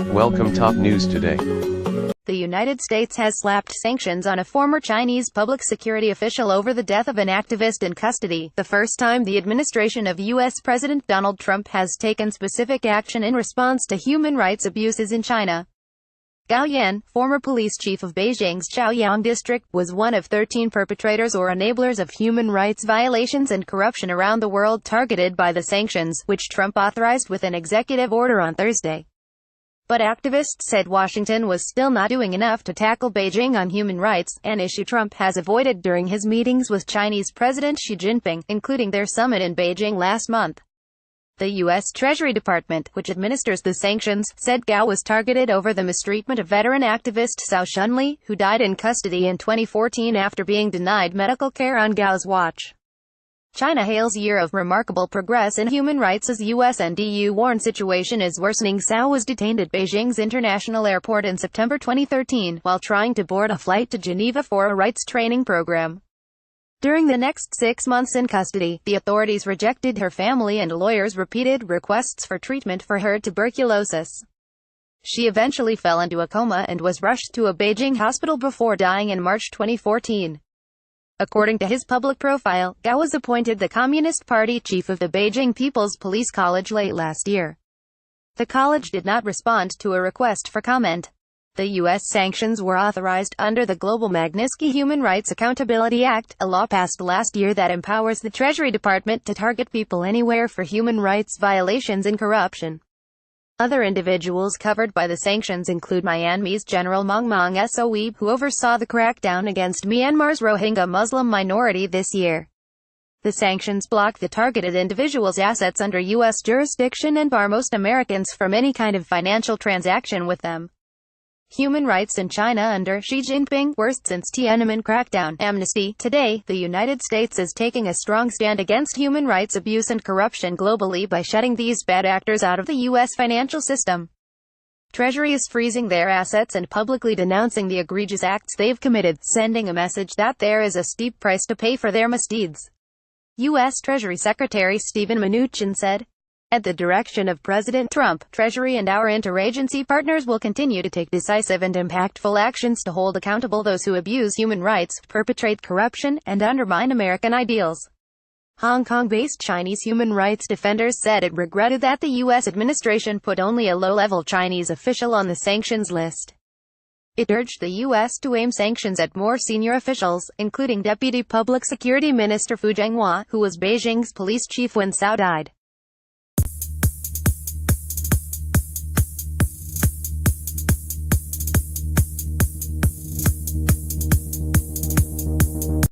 Welcome top news today. The United States has slapped sanctions on a former Chinese public security official over the death of an activist in custody, the first time the administration of U.S. President Donald Trump has taken specific action in response to human rights abuses in China. Gao Yan, former police chief of Beijing's Chaoyang district, was one of 13 perpetrators or enablers of human rights violations and corruption around the world targeted by the sanctions, which Trump authorized with an executive order on Thursday. But activists said Washington was still not doing enough to tackle Beijing on human rights, an issue Trump has avoided during his meetings with Chinese President Xi Jinping, including their summit in Beijing last month. The U.S. Treasury Department, which administers the sanctions, said Gao was targeted over the mistreatment of veteran activist Cao Shunli, who died in custody in 2014 after being denied medical care on Gao's watch. China hails year of remarkable progress in human rights as U.S. and EU warn situation is worsening. Cao was detained at Beijing's International Airport in September 2013, while trying to board a flight to Geneva for a rights training program. During the next 6 months in custody, the authorities rejected her family and lawyers' repeated requests for treatment for her tuberculosis. She eventually fell into a coma and was rushed to a Beijing hospital before dying in March 2014. According to his public profile, Gao was appointed the Communist Party chief of the Beijing People's Police College late last year. The college did not respond to a request for comment. The U.S. sanctions were authorized under the Global Magnitsky Human Rights Accountability Act, a law passed last year that empowers the Treasury Department to target people anywhere for human rights violations and corruption. Other individuals covered by the sanctions include Myanmar's General Maung Maung Soe, who oversaw the crackdown against Myanmar's Rohingya Muslim minority this year. The sanctions block the targeted individuals' assets under U.S. jurisdiction and bar most Americans from any kind of financial transaction with them. Human rights in China under Xi Jinping, worst since Tiananmen crackdown. Amnesty. Today, the United States is taking a strong stand against human rights abuse and corruption globally by shutting these bad actors out of the U.S. financial system. Treasury is freezing their assets and publicly denouncing the egregious acts they've committed, sending a message that there is a steep price to pay for their misdeeds. U.S. Treasury Secretary Steven Mnuchin said, "At the direction of President Trump, Treasury and our interagency partners will continue to take decisive and impactful actions to hold accountable those who abuse human rights, perpetrate corruption, and undermine American ideals." Hong Kong-based Chinese human rights defenders said it regretted that the U.S. administration put only a low-level Chinese official on the sanctions list. It urged the U.S. to aim sanctions at more senior officials, including Deputy Public Security Minister Fu Zhenghua, who was Beijing's police chief when Cao died.